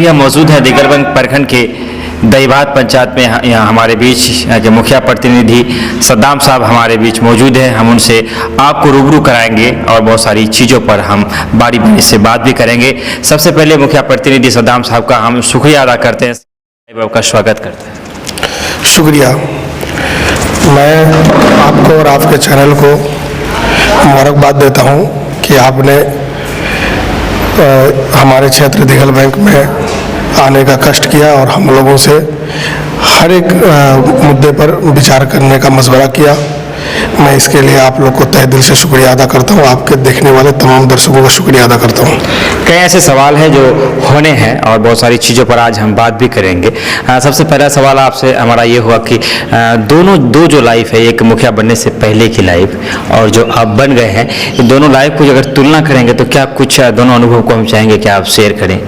अभी हम मौजूद हैं दिगलबंद प्रखंड के दहीबात पंचायत में। यहाँ हमारे बीच के मुखिया प्रतिनिधि सद्दाम साहब हमारे बीच मौजूद हैं। हम उनसे आपको रूबरू कराएंगे और बहुत सारी चीज़ों पर हम बारी बारी से बात भी करेंगे। सबसे पहले मुखिया प्रतिनिधि सद्दाम साहब का हम शुक्रिया अदा करते हैं, आपका स्वागत करते हैं। शुक्रिया। मैं आपको और आपके चैनल को मुबारकबाद देता हूँ कि आपने हमारे क्षेत्र दिगलबंद में आने का कष्ट किया और हम लोगों से हर एक मुद्दे पर विचार करने का मशवरा किया। मैं इसके लिए आप लोग को तहे दिल से शुक्रिया अदा करता हूँ। आपके देखने वाले तमाम दर्शकों का शुक्रिया अदा करता हूँ। कई ऐसे सवाल हैं जो होने हैं और बहुत सारी चीज़ों पर आज हम बात भी करेंगे। सबसे पहला सवाल आपसे हमारा ये हुआ कि दो जो लाइफ है, एक मुखिया बनने से पहले की लाइफ और जो आप बन गए हैं, इन दोनों लाइफ को अगर तुलना करेंगे तो क्या कुछ दोनों अनुभव को हम चाहेंगे कि आप शेयर करें?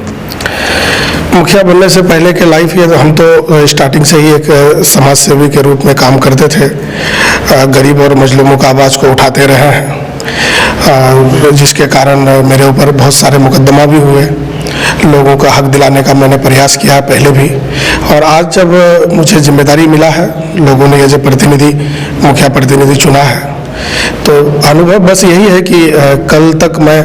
मुखिया बनने से पहले के लाइफ ये तो हम तो स्टार्टिंग से ही एक समाज सेवी के रूप में काम करते थे। गरीब और मजलूमों का आवाज़ को उठाते रहे हैं, जिसके कारण मेरे ऊपर बहुत सारे मुकदमा भी हुए। लोगों का हक दिलाने का मैंने प्रयास किया पहले भी, और आज जब मुझे जिम्मेदारी मिला है, लोगों ने एज ए प्रतिनिधि मुखिया प्रतिनिधि चुना है, तो अनुभव बस यही है कि कल तक मैं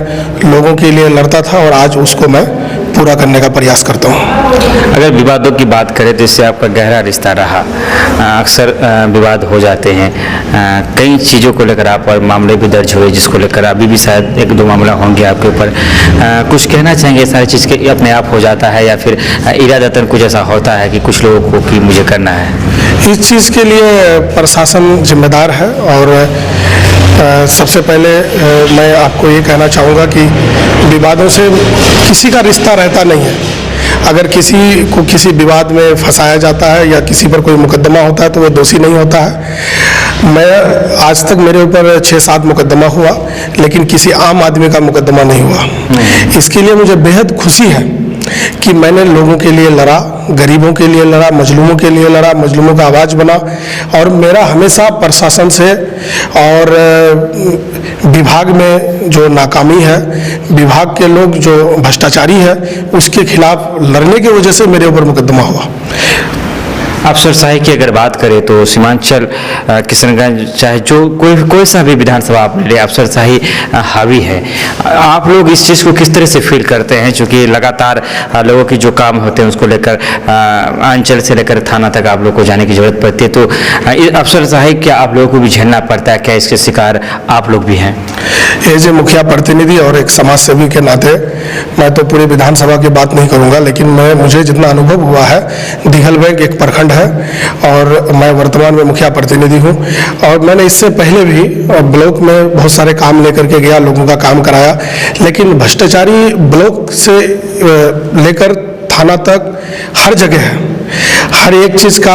लोगों के लिए लड़ता था और आज उसको मैं पूरा करने का प्रयास करता हूँ। अगर विवादों की बात करें तो इससे आपका गहरा रिश्ता रहा। अक्सर विवाद हो जाते हैं, कई चीज़ों को लेकर आप पर मामले भी दर्ज हुए, जिसको लेकर अभी भी शायद एक दो मामला होंगे आपके ऊपर। कुछ कहना चाहेंगे सारी चीज़ के अपने आप हो जाता है या फिर इरादतन कुछ ऐसा होता है कि कुछ लोगों को कि मुझे करना है? इस चीज़ के लिए प्रशासन जिम्मेदार है और सबसे पहले मैं आपको ये कहना चाहूँगा कि विवादों से किसी का रिश्ता रहता नहीं है। अगर किसी को किसी विवाद में फंसाया जाता है या किसी पर कोई मुकदमा होता है तो वो दोषी नहीं होता है। मैं आज तक मेरे ऊपर 6-7 मुकदमा हुआ, लेकिन किसी आम आदमी का मुकदमा नहीं हुआ। इसके लिए मुझे बेहद खुशी है कि मैंने लोगों के लिए लड़ा, गरीबों के लिए लड़ा, मजलूमों के लिए लड़ा, मजलूमों का आवाज़ बना। और मेरा हमेशा प्रशासन से और विभाग में जो नाकामी है, विभाग के लोग जो भ्रष्टाचारी है, उसके खिलाफ लड़ने की वजह से मेरे ऊपर मुकदमा हुआ। अफसरशाही की अगर बात करें तो सीमांचल किशनगंज चाहे जो कोई सा भी विधानसभा आप ले लें, अफसरशाही हावी है। आप लोग इस चीज़ को किस तरह से फील करते हैं, क्योंकि लगातार लोगों की जो काम होते हैं उसको लेकर अंचल से लेकर थाना तक आप लोग को जाने की जरूरत पड़ती है, तो अफसरशाही क्या आप लोगों को भी झेलना पड़ता है? क्या इसके शिकार आप लोग भी हैं? एज ए मुखिया प्रतिनिधि और एक समाज सेवी के नाते मैं तो पूरी विधानसभा की बात नहीं करूंगा, लेकिन मुझे जितना अनुभव हुआ है, दिगलबंद एक प्रखंड है और मैं वर्तमान में मुखिया प्रतिनिधि हूं। और मैंने इससे पहले भी ब्लॉक में बहुत सारे काम लेकर के गया, लोगों का काम कराया, लेकिन भ्रष्टाचारी ब्लॉक से लेकर थाना तक हर जगह है। हर एक चीज़ का,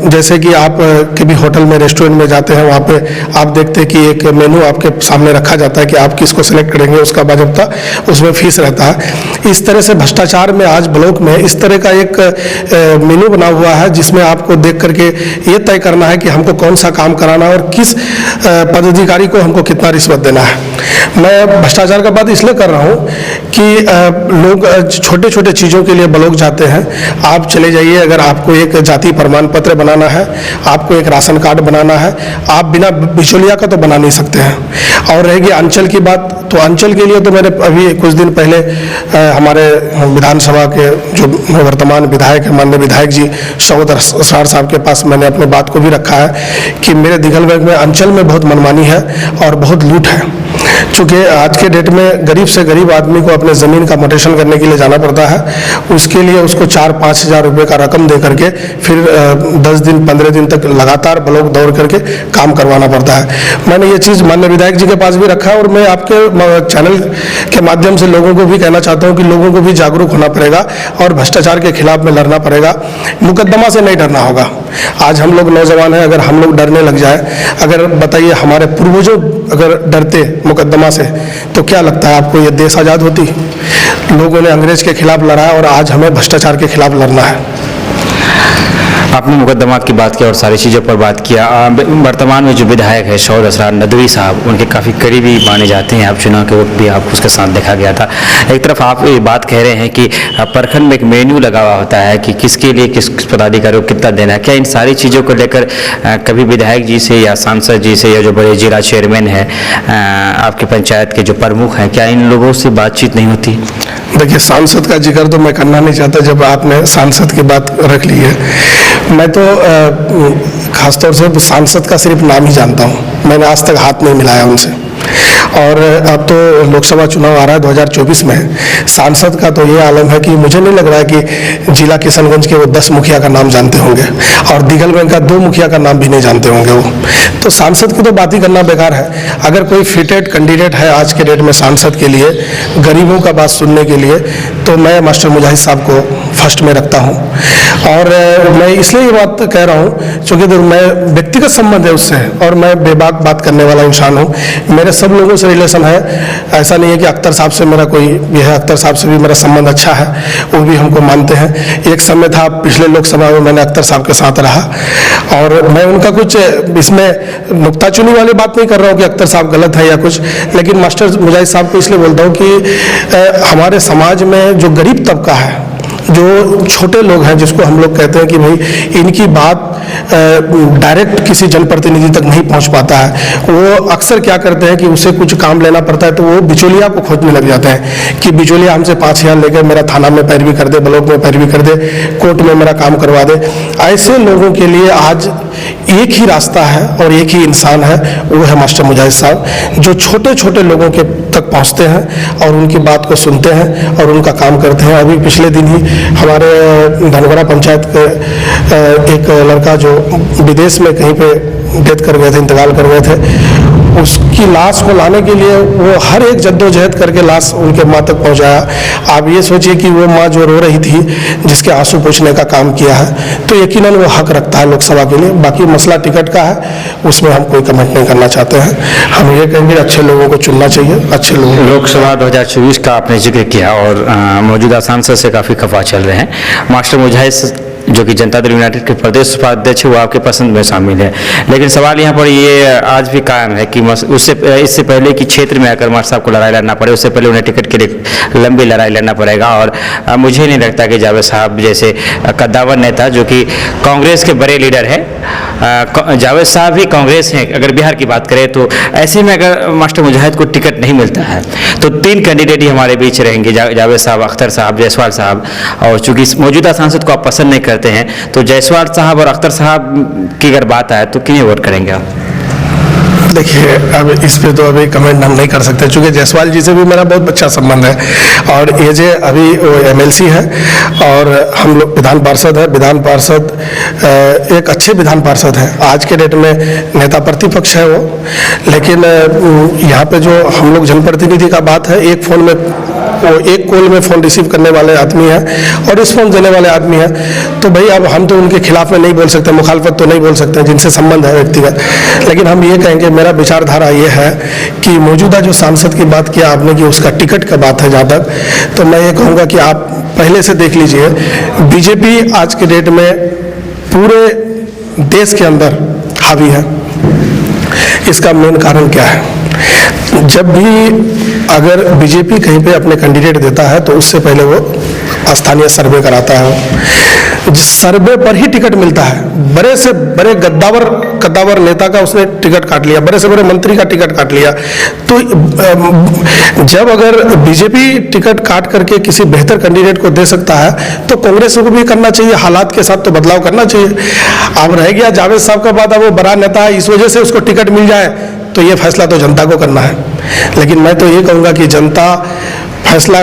जैसे कि आप कभी होटल में, रेस्टोरेंट में जाते हैं, वहाँ पे आप देखते हैं कि एक मेनू आपके सामने रखा जाता है कि आप किसको सेलेक्ट करेंगे, उसका बाज़ाब्ता उसमें फीस रहता है। इस तरह से भ्रष्टाचार में आज ब्लॉक में इस तरह का एक मेनू बना हुआ है, जिसमें आपको देख करके ये तय करना है कि हमको कौन सा काम कराना है और किस पदाधिकारी को हमको कितना रिश्वत देना है। मैं भ्रष्टाचार का बात इसलिए कर रहा हूँ कि लोग छोटे छोटे चीज़ों के लिए ब्लॉक जाते हैं। आप चले जाइए, अगर आपको एक जाति प्रमाण पत्र बनाना है, आपको एक राशन कार्ड बनाना है, आप बिना बिचौलिया का तो बना नहीं सकते हैं। और रहेगी अंचल की बात, तो अंचल के लिए तो मैंने अभी कुछ दिन पहले हमारे विधानसभा के जो वर्तमान विधायक है, माननीय विधायक जी शौकत असरार साहब के पास मैंने अपने बात को भी रखा है कि मेरे दिगलबंद में अंचल में बहुत मनमानी है और बहुत लूट है। चूँकि आज के डेट में गरीब से गरीब आदमी को अपने ज़मीन का मोटेशन करने के लिए जाना पड़ता है, उसके लिए उसको 4-5 हज़ार रुपये का रकम दे करके फिर 10 दिन 15 दिन तक लगातार ब्लॉक दौड़ करके काम करवाना पड़ता है। मैंने ये चीज़ माननीय विधायक जी के पास भी रखा है और मैं आपके चैनल के माध्यम से लोगों को भी कहना चाहता हूँ कि लोगों को भी जागरूक होना पड़ेगा और भ्रष्टाचार के खिलाफ में लड़ना पड़ेगा। मुकदमा से नहीं डरना होगा। आज हम लोग नौजवान हैं, अगर हम लोग डरने लग जाए, अगर बताइए हमारे पूर्वजों अगर डरते मुकदमा से, तो क्या लगता है आपको ये देश आज़ाद होती? लोगों ने अंग्रेज के खिलाफ लड़ा और आज हमें भ्रष्टाचार के खिलाफ लड़ना है। आपने मुकदमा की बात की और सारी चीज़ों पर बात किया। वर्तमान में जो विधायक है शौद असरार नदवी साहब, उनके काफ़ी करीबी माने जाते हैं। आप चुनाव के वक्त भी आप उसके साथ देखा गया था। एक तरफ आप ये बात कह रहे हैं कि प्रखंड में एक मेन्यू लगा हुआ होता है कि किसके लिए किस पदाधिकारी को कितना देना है। क्या इन सारी चीज़ों को लेकर कभी विधायक जी से या सांसद जी से या जो बड़े जिला चेयरमैन हैं, आपके पंचायत के जो प्रमुख हैं, क्या इन लोगों से बातचीत नहीं होती? देखिए, सांसद का जिक्र तो मैं करना नहीं चाहता जब आपने सांसद की बात रख ली है। मैं तो खासतौर से सांसद का सिर्फ नाम ही जानता हूँ, मैंने आज तक हाथ नहीं मिलाया उनसे। और अब तो लोकसभा चुनाव आ रहा है 2024 में, सांसद का तो ये आलम है कि मुझे नहीं लग रहा है कि जिला किशनगंज के वो 10 मुखिया का नाम जानते होंगे और दिघलबैंक का 2 मुखिया का नाम भी नहीं जानते होंगे वो। तो सांसद की तो बात ही करना बेकार है। अगर कोई फिटेड कैंडिडेट है आज के डेट में सांसद के लिए, गरीबों का बात सुनने के लिए, तो मैं मास्टर मुजाहिद साहब को फर्स्ट में रखता हूँ। और मैं इसलिए ये बात कह रहा हूँ क्योंकि मैं व्यक्तिगत संबंध है उससे और मैं बेबाक बात करने वाला इंसान हूँ। मेरे सब लोगों से रिलेशन है, ऐसा नहीं है कि अख्तर साहब से मेरा कोई ये है, अख्तर साहब से भी मेरा संबंध अच्छा है, वो भी हमको मानते हैं। एक समय था पिछले लोकसभा में मैंने अख्तर साहब के साथ रहा और मैं उनका कुछ इसमें नुक्ताचीनी वाली बात नहीं कर रहा हूँ कि अख्तर साहब गलत है या कुछ, लेकिन मास्टर मुजाहिद साहब को इसलिए बोलता हूँ कि हमारे समाज में जो गरीब तबका है, जो छोटे लोग हैं, जिसको हम लोग कहते हैं कि भाई इनकी बात डायरेक्ट किसी जनप्रतिनिधि तक नहीं पहुंच पाता है, वो अक्सर क्या करते हैं कि उसे कुछ काम लेना पड़ता है तो वो बिचौलिया को खोजने लग जाते हैं कि बिचौलिया हमसे 5,000 लेकर मेरा थाना में पैरवी कर दे, ब्लॉक में पैरवी कर दे, कोर्ट में मेरा काम करवा दे। ऐसे लोगों के लिए आज एक ही रास्ता है और एक ही इंसान है, वो है मास्टर मुजाहिद साहब, जो छोटे छोटे लोगों के तक पहुंचते हैं और उनकी बात को सुनते हैं और उनका काम करते हैं। अभी पिछले दिन ही हमारे धनगोरा पंचायत के एक लड़का जो विदेश में कहीं पे डेथ कर गए थे, इंतकाल कर गए थे, उसकी लाश को लाने के लिए वो हर एक जद्दोजहद करके लाश उनके माँ तक पहुंचाया। आप ये सोचिए कि वो माँ जो रो रही थी, जिसके आंसू पोंछने का काम किया है, तो यकीनन वो हक रखता है लोकसभा के लिए। बाकी मसला टिकट का है, उसमें हम कोई कमेंट नहीं करना चाहते हैं। हम ये कहेंगे अच्छे लोगों को चुनना चाहिए, अच्छे लोगों। लोकसभा 2024 का आपने जिक्र किया और मौजूदा सांसद से काफ़ी खफा चल रहे हैं। मास्टर मुजाहिद जो कि जनता दल यूनाइटेड के प्रदेश उपाध्यक्ष, वो आपके पसंद में शामिल है, लेकिन सवाल यहाँ पर ये आज भी कायम है कि इससे पहले कि क्षेत्र में आकर मास्टर साहब को लड़ाई लड़ना पड़े, उससे पहले उन्हें टिकट के लिए लंबी लड़ाई लड़ना पड़ेगा। और मुझे नहीं लगता कि जावेद साहब जैसे कद्दावर नेता, जो कि कांग्रेस के बड़े लीडर हैं, जावेद साहब भी कांग्रेस हैं अगर बिहार की बात करें, तो ऐसे में अगर मास्टर मुजाहिद को टिकट नहीं मिलता है तो 3 कैंडिडेट ही हमारे बीच रहेंगे, जावेद साहब, अख्तर साहब, जायसवाल साहब। और चूंकि मौजूदा सांसद को आप पसंद नहीं करते हैं, तो जायसवाल साहब और अख्तर साहब की अगर बात आए तो किन्हें वोट करेंगे आप? देखिए, अब इस पे तो अभी कमेंट हम नहीं कर सकते, क्योंकि जायसवाल जी से भी मेरा बहुत अच्छा संबंध है और ये जो अभी MLC है और हम लोग विधान पार्षद है। विधान पार्षद एक अच्छे विधान पार्षद है, आज के डेट में नेता प्रतिपक्ष है वो, लेकिन यहाँ पे जो हम लोग जनप्रतिनिधि का बात है, एक फ़ोन में वो एक कॉल में फ़ोन रिसीव करने वाले आदमी हैं और रिस्पॉन्स देने वाले आदमी हैं। तो भाई अब हम तो उनके खिलाफ में नहीं बोल सकते, मुखालफत तो नहीं बोल सकते जिनसे संबंध है व्यक्तिगत, लेकिन हम ये कहेंगे, मेरा विचारधारा ये है कि मौजूदा जो सांसद की बात किया आपने कि उसका टिकट का बात है जहाँ तक, तो मैं ये कहूँगा कि आप पहले से देख लीजिए, बीजेपी आज के डेट में पूरे देश के अंदर हावी है। इसका मेन कारण क्या है? जब भी अगर बीजेपी कहीं पे अपने कैंडिडेट देता है तो उससे पहले वो स्थानीय सर्वे कराता है, जिस सर्वे पर ही टिकट मिलता है। बड़े से बड़े कद्दावर नेता का उसने टिकट काट लिया, बड़े से बड़े मंत्री का टिकट काट लिया। तो जब अगर बीजेपी टिकट काट करके किसी बेहतर कैंडिडेट को दे सकता है तो कांग्रेस को भी करना चाहिए, हालात के साथ तो बदलाव करना चाहिए। अब रह गया जावेद साहब का बात, अब वो बड़ा नेता है, इस वजह से उसको टिकट मिल जाए, तो ये फैसला तो जनता को करना है। लेकिन मैं तो ये कहूँगा कि जनता फैसला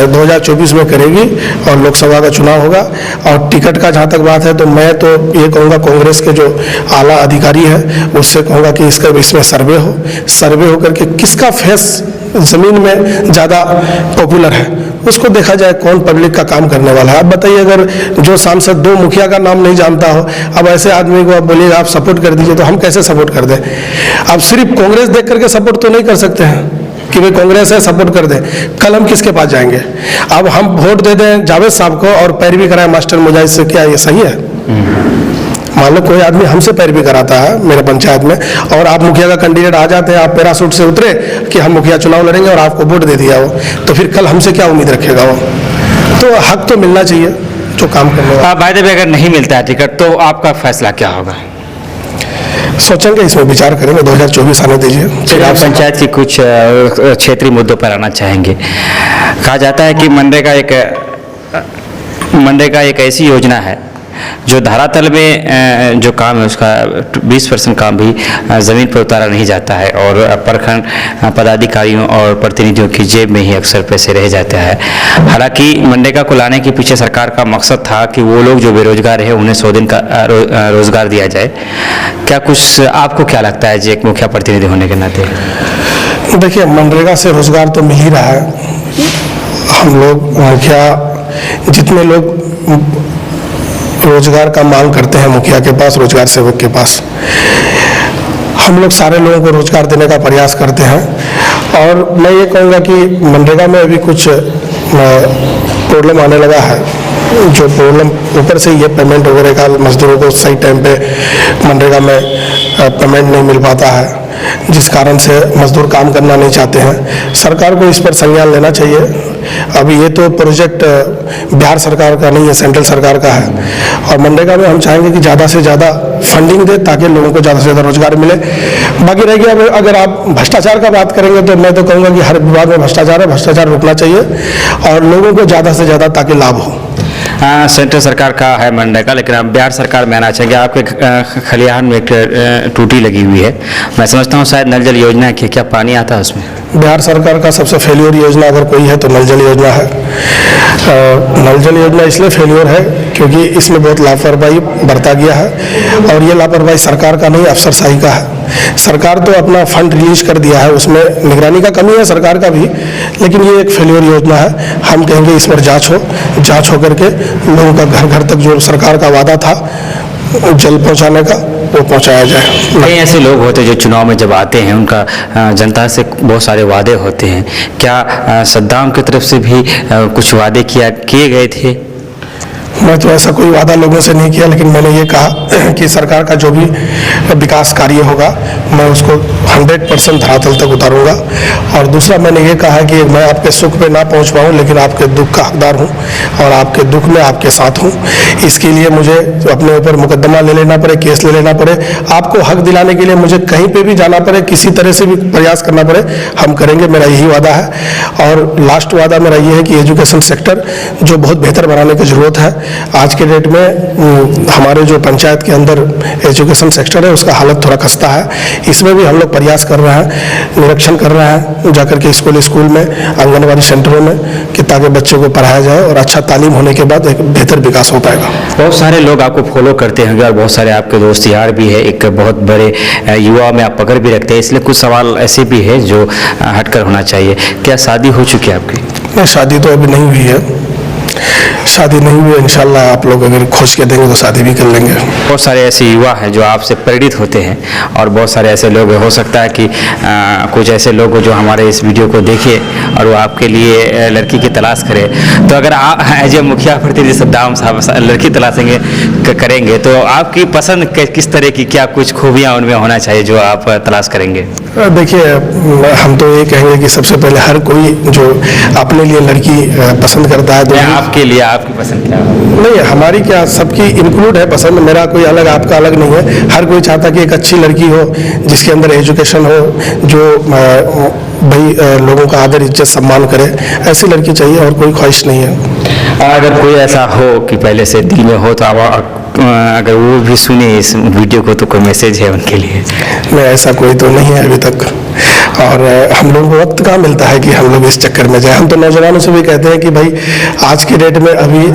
2024 में करेगी और लोकसभा का चुनाव होगा। और टिकट का जहाँ तक बात है तो मैं तो ये कहूँगा कांग्रेस के जो आला अधिकारी है उससे कहूँगा कि इसमें सर्वे हो करके किसका फेस ज़मीन में ज़्यादा पॉपुलर है उसको देखा जाए, कौन पब्लिक का काम करने वाला है। अब बताइए, अगर जो सांसद 2 मुखिया का नाम नहीं जानता हो, अब ऐसे आदमी को आप बोलिएगा आप सपोर्ट कर दीजिए, तो हम कैसे सपोर्ट कर दें? अब सिर्फ कांग्रेस देख करके सपोर्ट तो नहीं कर सकते हैं कि भाई कांग्रेस है सपोर्ट कर दें। कल हम किसके पास जाएंगे? अब हम वोट दे दें जावेद साहब को और पैरवी कराएं मास्टर मुजाहिद से, क्या ये सही है? मान लो कोई आदमी हमसे पैरवी कराता है मेरे पंचायत में, और आप मुखिया का कैंडिडेट आ जाते हैं, आप पैराशूट से उतरे कि हम मुखिया चुनाव लड़ेंगे और आपको वोट दे दिया वो, तो फिर कल हमसे क्या उम्मीद रखेगा वो? तो हक तो मिलना चाहिए जो काम करने वाला। बाय द वे, अगर नहीं मिलता है टिकट तो आपका फैसला क्या होगा? सोचेंगे, इसमें विचार करेंगे, 2024 आने दीजिए। फिर आप पंचायत की कुछ क्षेत्रीय मुद्दों पर आना चाहेंगे। कहा जाता है कि मनरेगा एक ऐसी योजना है जो धरातल में जो काम है उसका 20% काम भी ज़मीन पर उतारा नहीं जाता है, और प्रखंड पदाधिकारियों और प्रतिनिधियों की जेब में ही अक्सर पैसे रह जाते हैं। हालांकि मनरेगा को लाने के पीछे सरकार का मकसद था कि वो लोग जो बेरोजगार है उन्हें 100 दिन का रोजगार दिया जाए। क्या कुछ आपको क्या लगता है जी, एक मुखिया प्रतिनिधि होने के नाते? देखिए, मनरेगा से रोजगार तो मिल ही रहा है। हम लोग मुखिया, जितने लोग रोजगार का मांग करते हैं मुखिया के पास, रोजगार सेवक के पास, हम लोग सारे लोगों को रोजगार देने का प्रयास करते हैं। और मैं ये कहूँगा कि मनरेगा में अभी कुछ प्रॉब्लम आने लगा है, जो प्रॉब्लम ऊपर से ये पेमेंट वगैरह का, मजदूरों को सही टाइम पे मनरेगा में पेमेंट नहीं मिल पाता है, जिस कारण से मजदूर काम करना नहीं चाहते हैं। सरकार को इस पर संज्ञान लेना चाहिए। अभी ये तो प्रोजेक्ट बिहार सरकार का नहीं है, सेंट्रल सरकार का है, और मनरेगा में हम चाहेंगे कि ज़्यादा से ज़्यादा फंडिंग दे ताकि लोगों को ज़्यादा से ज़्यादा रोजगार मिले। बाकी रह गया, अगर आप भ्रष्टाचार का बात करेंगे तो मैं तो कहूँगा कि हर विभाग में भ्रष्टाचार है, भ्रष्टाचार रोकना चाहिए और लोगों को ज़्यादा से ज़्यादा ताकि लाभ हो। सेंट्रल सरकार का है मनरेगा, लेकिन अब बिहार सरकार में आना चाहिए। आपके खलिहान में एक टूटी लगी हुई है, मैं समझता हूँ शायद नल जल योजना की, क्या पानी आता है उसमें? बिहार सरकार का सबसे फेल्योर योजना अगर कोई है तो नल जल योजना है। नल जल योजना इसलिए फेल्योर है क्योंकि इसमें बहुत लापरवाही बरता गया है, और ये लापरवाही सरकार का नहीं, अफसरशाही का है। सरकार तो अपना फंड रिलीज कर दिया है, उसमें निगरानी का कमी है सरकार का भी, लेकिन ये एक फेल्योर योजना है। हम कहेंगे इस पर जांच हो करके लोगों का घर घर तक जो सरकार का वादा था जल पहुंचाने का, वो पहुंचाया जाए। कई ऐसे लोग होते हैं जो चुनाव में जब आते हैं, उनका जनता से बहुत सारे वादे होते हैं। क्या सद्दाम की तरफ से भी कुछ वादे किए गए थे? मैं तो ऐसा कोई वादा लोगों से नहीं किया, लेकिन मैंने ये कहा कि सरकार का जो भी विकास कार्य होगा मैं उसको 100% धरातल तक उतारूंगा। और दूसरा मैंने ये कहा कि मैं आपके सुख पे ना पहुंच पाऊं, लेकिन आपके दुख का हकदार हूं और आपके दुख में आपके साथ हूं। इसके लिए मुझे अपने ऊपर मुकदमा ले लेना पड़े, केस ले लेना पड़े, आपको हक दिलाने के लिए मुझे कहीं पे भी जाना पड़े, किसी तरह से भी प्रयास करना पड़े, हम करेंगे। मेरा यही वादा है। और लास्ट वादा मेरा ये है कि एजुकेशन सेक्टर जो बहुत बेहतर बनाने की ज़रूरत है। आज के डेट में हमारे जो पंचायत के अंदर एजुकेशन सेक्टर है उसका हालत थोड़ा खस्ता है। इसमें भी हम लोग प्रयास कर रहे हैं, निरीक्षण कर रहे हैं जाकर के स्कूल में, आंगनबाड़ी सेंटरों में, कि ताकि बच्चों को पढ़ाया जाए और अच्छा तालीम होने के बाद एक बेहतर विकास हो पाएगा। बहुत सारे लोग आपको फॉलो करते होंगे और बहुत सारे आपके दोस्त यार भी है, एक बहुत बड़े युवा में आप पकड़ भी रखते हैं, इसलिए कुछ सवाल ऐसे भी है जो हटकर होना चाहिए। क्या शादी हो चुकी है आपकी? नहीं, शादी तो अभी नहीं हुई है, शादी नहीं हुई है। इंशाल्लाह आप लोग अगर खोज के देंगे तो शादी भी कर लेंगे। बहुत सारे ऐसे युवा हैं जो आपसे प्रेरित होते हैं, और बहुत सारे ऐसे लोग हो सकता है कि कुछ ऐसे लोग जो हमारे इस वीडियो को देखें और वो आपके लिए लड़की की तलाश करें। तो अगर आप एज ए मुखिया प्रतिनिधि सद्दाम साहब लड़की तलाशेंगे करेंगे तो आपकी पसंद किस तरह की, क्या कुछ खूबियाँ उनमें होना चाहिए जो आप तलाश करेंगे? देखिए, हम तो ये कहेंगे कि सबसे पहले हर कोई जो अपने लिए लड़की पसंद करता है, तो आपके लिए आपकी पसंद क्या है? नहीं, हमारी क्या, सबकी इंक्लूड है पसंद, मेरा कोई अलग आपका अलग नहीं है। हर कोई चाहता कि एक अच्छी लड़की हो जिसके अंदर एजुकेशन हो, जो भाई लोगों का आदर इज्जत सम्मान करे, ऐसी लड़की चाहिए, और कोई ख्वाहिश नहीं है। अगर कोई ऐसा हो कि पहले से दिल में हो तो आप अगर वो भी सुने इस वीडियो को तो कोई मैसेज है उनके लिए? नहीं, ऐसा कोई तो नहीं है अभी तक, और हम लोगों को वक्त कहाँ मिलता है कि हम लोग इस चक्कर में जाए। हम तो नौजवानों से भी कहते हैं कि भाई आज की डेट में अभी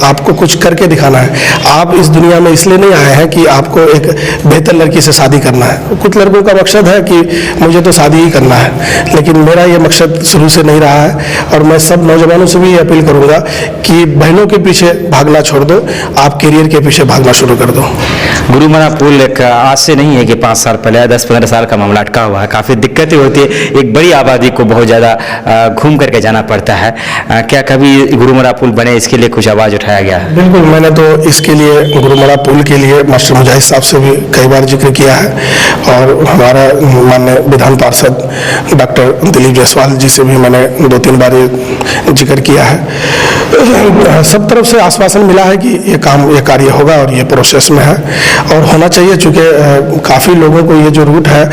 आपको कुछ करके दिखाना है। आप इस दुनिया में इसलिए नहीं आए हैं कि आपको एक बेहतर लड़की से शादी करना है। कुछ लड़कों का मकसद है कि मुझे तो शादी ही करना है, लेकिन मेरा ये मकसद शुरू से नहीं रहा है। और मैं सब नौजवानों से भी ये अपील करूँगा कि बहनों के पीछे भागना छोड़ दो, आप करियर के पीछे भागना शुरू कर दो। गुरुमरा पुल एक आज से नहीं है कि 5 साल पहले 10-15 साल का मामला अटका हुआ है। काफ़ी दिक्कतें होती है, एक बड़ी आबादी को बहुत ज़्यादा घूम करके जाना पड़ता है। क्या कभी गुरुमरा पुल बने इसके लिए कुछ आवाज़ उठाया गया है? बिल्कुल, मैंने तो इसके लिए गुरुमरा पुल के लिए मास्टर मुजाहिद साहब से भी कई बार जिक्र किया है और हमारा माननीय विधान पार्षद डॉक्टर दिलीप जायसवाल जी से भी मैंने 2-3 बार ये जिक्र किया है। सब तरफ से आश्वासन मिला है कि ये कार्य होगा और ये प्रोसेस में है और होना चाहिए, चूँकि काफ़ी लोगों को ये जो रूट है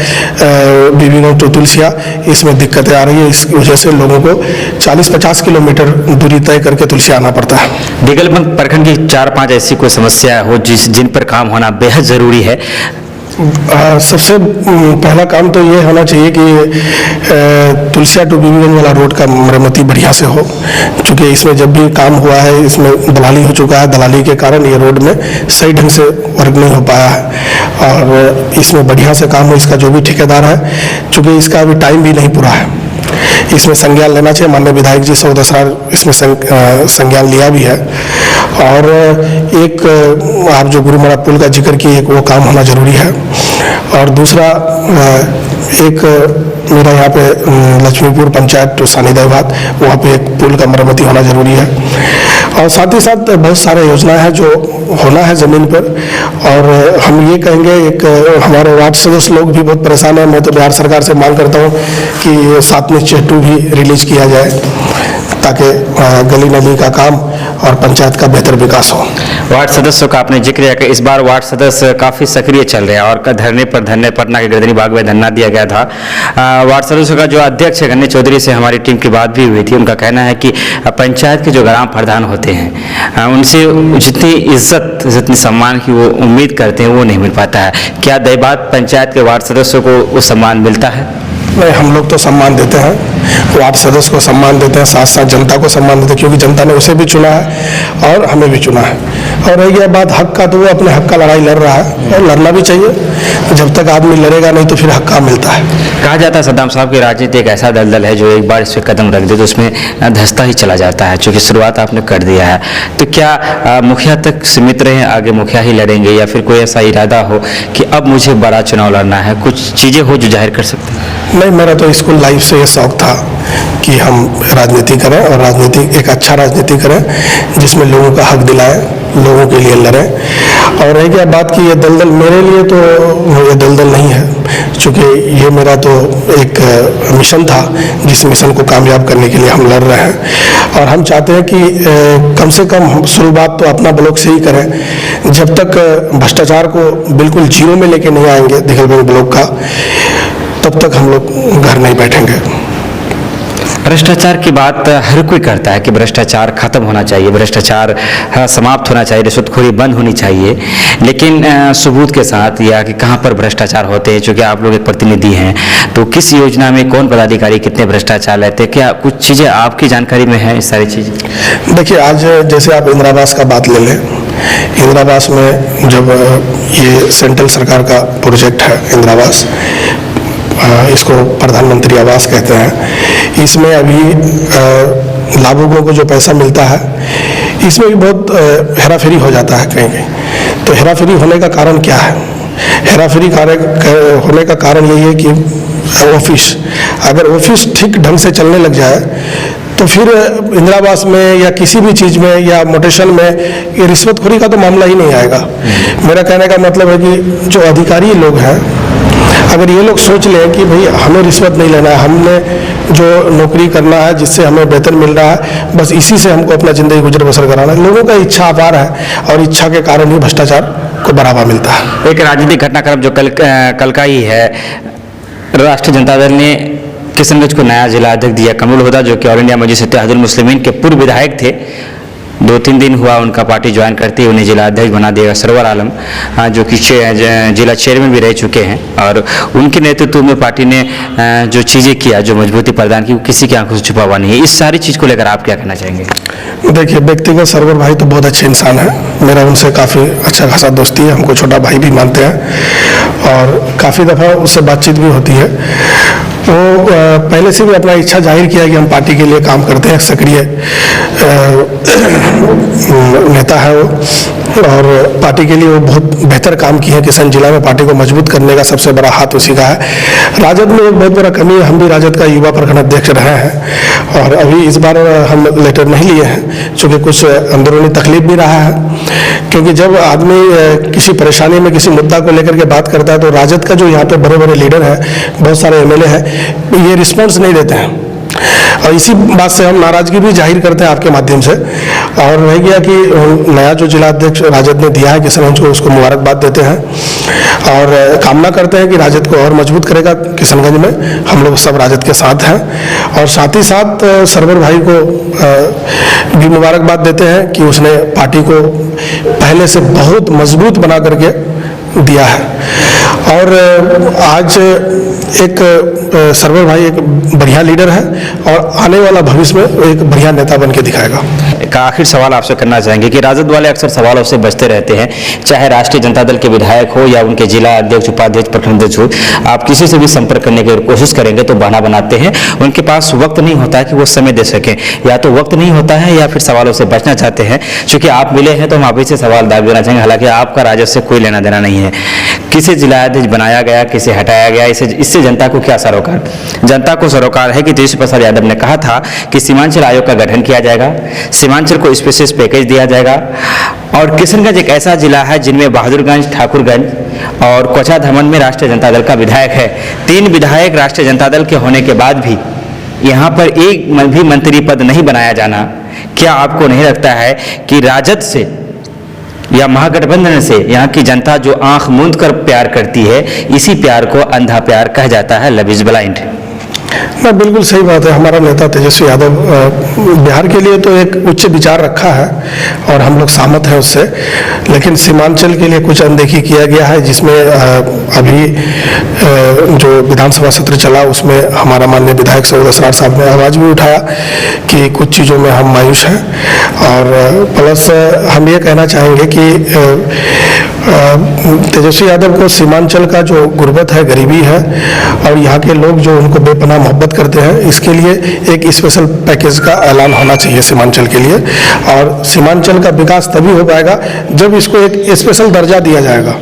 बीबीगंज टू तुलसिया, इसमें दिक्कतें आ रही है। इस वजह से लोगों को 40-50 किलोमीटर दूरी तय करके तुलसिया आना पड़ता है। दिगलबंद प्रखंड की 4-5 ऐसी कोई समस्या हो जिन पर काम होना बेहद ज़रूरी है? सबसे पहला काम तो ये होना चाहिए कि तुलसिया टू बीबीगंज वाला रोड का मरम्मती बढ़िया से हो, क्योंकि इसमें जब भी काम हुआ है इसमें दलाली हो चुका है। दलाली के कारण ये रोड में सही ढंग से वर्क नहीं हो पाया है और इसमें बढ़िया से काम हो। इसका जो भी ठेकेदार है, चूँकि इसका अभी टाइम भी नहीं पूरा है, इसमें संज्ञान लेना चाहिए। माननीय विधायक जी सौदा सरार इसमें संज्ञान लिया भी है। और एक आप जो गुरुमरा पुल का जिक्र किए, एक वो काम होना जरूरी है। और दूसरा एक मेरा यहाँ पे लक्ष्मीपुर पंचायत टू सानिध्याबाद, वहाँ पे एक पुल का मरम्मती होना जरूरी है। और साथ ही साथ बहुत सारे योजनाएं हैं जो होना है ज़मीन पर। और हम ये कहेंगे, एक हमारे वार्ड सदस्य लोग भी बहुत परेशान हैं। मैं तो बिहार सरकार से मांग करता हूँ कि 7 निश्चय 2 भी रिलीज किया जाए, ताकि गली नली का काम और पंचायत का बेहतर विकास हो। वार्ड सदस्यों का आपने जिक्र किया कि इस बार वार्ड सदस्य काफ़ी सक्रिय चल रहे हैं और धरने पटना के गर्दनी बाग में धरना दिया गया था। वार्ड सदस्यों का जो अध्यक्ष है गन्ने चौधरी से हमारी टीम की बात भी हुई थी। उनका कहना है कि पंचायत के जो ग्राम प्रधान होते हैं उनसे जितनी इज्जत जितनी सम्मान की वो उम्मीद करते हैं वो नहीं मिल पाता है। क्या दैबाद पंचायत के वार्ड सदस्यों को वो सम्मान मिलता है? नहीं, हम लोग तो सम्मान देते हैं, वार्ड सदस्य को सम्मान देते हैं, साथ साथ जनता को सम्मान देते हैं, क्योंकि जनता ने उसे भी चुना है और हमें भी चुना है। और रह गया बात हक का, तो वो अपने हक का लड़ाई लड़ रहा है और लड़ना भी चाहिए। जब तक आदमी लड़ेगा नहीं तो फिर हक का मिलता है। कहा जाता है सद्दाम साहब की राजनीति एक ऐसा दलदल है जो एक बार इस पर कदम रख दे तो उसमें धंसता ही चला जाता है। चूँकि शुरुआत आपने कर दिया है, तो क्या मुखिया तक सीमित रहे, आगे मुखिया ही लड़ेंगे या फिर कोई ऐसा इरादा हो कि अब मुझे बड़ा चुनाव लड़ना है, कुछ चीज़ें हो जो जाहिर कर सकते हैं? नहीं, मेरा तो स्कूल लाइफ से ये शौक था कि हम राजनीति करें और राजनीति एक अच्छा राजनीति करें जिसमें लोगों का हक दिलाएं, लोगों के लिए लड़ें। और रह गया बात कि ये दलदल मेरे लिए तो ये दलदल नहीं है, क्योंकि ये मेरा तो एक मिशन था जिस मिशन को कामयाब करने के लिए हम लड़ रहे हैं। और हम चाहते हैं कि कम से कम शुरुआत तो अपना ब्लॉक से ही करें। जब तक भ्रष्टाचार को बिल्कुल जीरो में लेके नहीं आएंगे दिगलबंद ब्लॉक का, तब तक हम लोग घर नहीं बैठेंगे। भ्रष्टाचार की बात हर कोई करता है कि भ्रष्टाचार खत्म होना चाहिए, भ्रष्टाचार समाप्त होना चाहिए, रिश्वतखोरी बंद होनी चाहिए, लेकिन सबूत के साथ या कि कहाँ पर भ्रष्टाचार होते हैं। चूँकि आप लोग एक प्रतिनिधि हैं, तो किस योजना में कौन पदाधिकारी कितने भ्रष्टाचार लेते हैं, क्या कुछ चीज़ें आपकी जानकारी में है? इस सारी चीज़ें देखिए, आज जैसे आप इंदिरा आवास का बात ले लें, इंदिरा आवास में जब ये सेंट्रल सरकार का प्रोजेक्ट है इंदिरा आवास, इसको प्रधानमंत्री आवास कहते हैं, इसमें अभी लाभुकों को जो पैसा मिलता है इसमें भी बहुत हेराफेरी हो जाता है कहीं कहीं। तो हेराफेरी होने का कारण क्या है? हेराफेरी होने का कारण यही है कि अगर ऑफिस ठीक ढंग से चलने लग जाए तो फिर इंदिरा आवास में या किसी भी चीज़ में या मोटेशन में ये रिश्वतखोरी का तो मामला ही नहीं आएगा। मेरा कहने का मतलब है कि जो अधिकारी लोग हैं, अगर ये लोग सोच लें कि भाई हमें रिश्वत नहीं लेना है, हमने जो नौकरी करना है जिससे हमें वेतन मिल रहा है, बस इसी से हमको अपना ज़िंदगी गुजर बसर कराना है। लोगों का इच्छा अपार है और इच्छा के कारण ही भ्रष्टाचार को बढ़ावा मिलता है। एक राजनीतिक घटनाक्रम जो कल का ही है, राष्ट्रीय जनता दल ने किशनगंज को नया जिला अध्यक्ष दिया। कमरुल हुदा जो कि ऑल इंडिया मजलिस इत्तेहादुल मुस्लिमीन के पूर्व विधायक थे, 2-3 दिन हुआ उनका पार्टी ज्वाइन करते ही उन्हें जिला अध्यक्ष बना दिया। सरवर आलम जो कि जिला चेयरमैन भी रह चुके हैं और उनके नेतृत्व में पार्टी ने जो चीज़ें किया, जो मजबूती प्रदान की, वो किसी की आंखों से छुपा हुआ नहीं है। इस सारी चीज़ को लेकर आप क्या कहना चाहेंगे? देखिए, व्यक्तिगत सरवर भाई तो बहुत अच्छे इंसान हैं, मेरा उनसे काफ़ी अच्छा खासा दोस्ती है, हमको छोटा भाई भी मानते हैं और काफ़ी दफ़ा उससे बातचीत भी होती है। वो पहले से भी अपना इच्छा जाहिर किया कि हम पार्टी के लिए काम करते हैं, सक्रिय नेता है वो। और पार्टी के लिए वो बहुत बेहतर काम किए हैं। किशन जिला में पार्टी को मजबूत करने का सबसे बड़ा हाथ उसी का है। राजद में एक बहुत बड़ा कमी है, हम भी राजद का युवा प्रखंड अध्यक्ष रहे हैं और अभी इस बार हम लेटर नहीं लिए हैं क्योंकि कुछ अंदरूनी तकलीफ भी रहा है। क्योंकि जब आदमी किसी परेशानी में किसी मुद्दा को लेकर के बात करता है तो राजद का जो यहाँ पे बड़े बड़े लीडर हैं, बहुत सारे एमएलए हैं, ये रिस्पॉन्स नहीं देते हैं और इसी बात से हम नाराजगी भी जाहिर करते हैं आपके माध्यम से। और रह गया कि नया जो जिला अध्यक्ष राजद ने दिया है किशनगंज को, उसको मुबारकबाद देते हैं और कामना करते हैं कि राजद को और मजबूत करेगा किशनगंज में। हम लोग सब राजद के साथ हैं और साथ ही साथ सरवर भाई को भी मुबारकबाद देते हैं कि उसने पार्टी को पहले से बहुत मजबूत बना करके दिया है और आज एक सरवर भाई एक बढ़िया लीडर है और आने वाला भविष्य में एक बढ़िया नेता बन के दिखाएगा। एक आखिर सवाल आपसे करना चाहेंगे कि राजद वाले अक्सर सवालों से बचते रहते हैं, चाहे राष्ट्रीय जनता दल के विधायक हो या उनके जिला अध्यक्ष, उपाध्यक्ष, प्रखंड अध्यक्ष हो, आप किसी से भी संपर्क करने की कोशिश करेंगे तो बहाना बनाते हैं। उनके पास वक्त नहीं होता है कि वो समय दे सकें, या तो वक्त नहीं होता है या फिर सवालों से बचना चाहते हैं। चूंकि आप मिले हैं तो हम आप ही से सवाल दाग देना चाहेंगे, हालांकि आपका राजद से कोई लेना देना नहीं है। किसे जिला अध्यक्ष बनाया गया, किसे हटाया गया, इससे जनता को क्या सरोकार? जनता को सरोकार है कि तेजस्वी प्रसाद यादव ने कहा था कि सीमांचल आयोग का गठन किया जाएगा, सीमांचल को स्पेशल पैकेज दिया जाएगा और किशनगंज एक ऐसा जिला है जिनमें बहादुरगंज, ठाकुरगंज और कोचा धमन में राष्ट्रीय जनता दल का विधायक है। 3 विधायक राष्ट्रीय जनता दल के होने के बाद भी यहाँ पर एक भी मंत्री पद नहीं बनाया जाना, क्या आपको नहीं लगता है कि राजद से या महागठबंधन से यहाँ की जनता जो आंख मूंद कर प्यार करती है, इसी प्यार को अंधा प्यार कहा जाता है, लव इज ब्लाइंड? ना, बिल्कुल सही बात है। हमारा नेता तेजस्वी यादव बिहार के लिए तो एक उच्च विचार रखा है और हम लोग सहमत हैं उससे, लेकिन सीमांचल के लिए कुछ अनदेखी किया गया है जिसमें अभी जो विधानसभा सत्र चला उसमें हमारा माननीय विधायक सैयद असरार साहब ने आवाज़ भी उठाया कि कुछ चीज़ों में हम मायूस हैं और प्लस हम ये कहना चाहेंगे कि तेजस्वी यादव को सीमांचल का जो गुर्बत है, गरीबी है और यहाँ के लोग जो उनको बेपनाह मोहब्बत करते हैं, इसके लिए एक स्पेशल पैकेज का ऐलान होना चाहिए सीमांचल के लिए। और सीमांचल का विकास तभी हो पाएगा जब इसको एक स्पेशल दर्जा दिया जाएगा।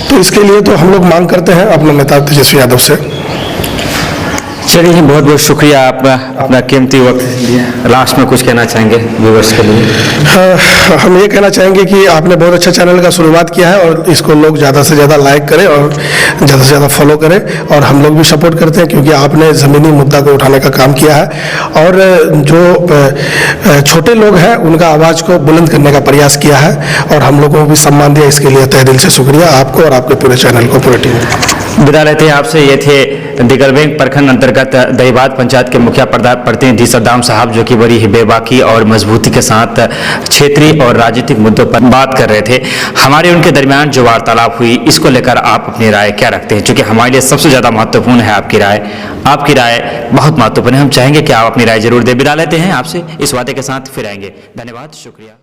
तो इसके लिए तो हम लोग मांग करते हैं अपने नेता तेजस्वी यादव से। चलिए, बहुत बहुत शुक्रिया, आप अपना कीमती वक्त दिया। लास्ट में कुछ कहना चाहेंगे व्यूअर्स के लिए? हम ये कहना चाहेंगे कि आपने बहुत अच्छा चैनल का शुरुआत किया है और इसको लोग ज़्यादा से ज़्यादा लाइक करें और ज़्यादा से ज़्यादा फॉलो करें और हम लोग भी सपोर्ट करते हैं क्योंकि आपने ज़मीनी मुद्दा को उठाने का काम किया है और जो छोटे लोग हैं उनका आवाज़ को बुलंद करने का प्रयास किया है और हम लोगों को भी सम्मान दिया। इसके लिए तहे दिल से शुक्रिया आपको और आपके पूरे चैनल को, पूरे टीम को। विदा लेते हैं आपसे। ये थे दिगलबैंक प्रखंड अंतर्गत दहीबाद पंचायत के मुखिया प्रतिनिधि सद्दाम साहब, जो कि बड़ी ही बेबाकी और मजबूती के साथ क्षेत्रीय और राजनीतिक मुद्दों पर बात कर रहे थे। हमारे उनके दरमियान जो वार्तालाप हुई, इसको लेकर आप अपनी राय क्या रखते हैं? क्योंकि हमारे लिए सबसे ज़्यादा महत्वपूर्ण है आपकी राय। आपकी राय बहुत महत्वपूर्ण है, हम चाहेंगे कि आप अपनी राय जरूर दें। विदा लेते हैं आपसे इस वादे के साथ, फिर आएंगे। धन्यवाद, शुक्रिया।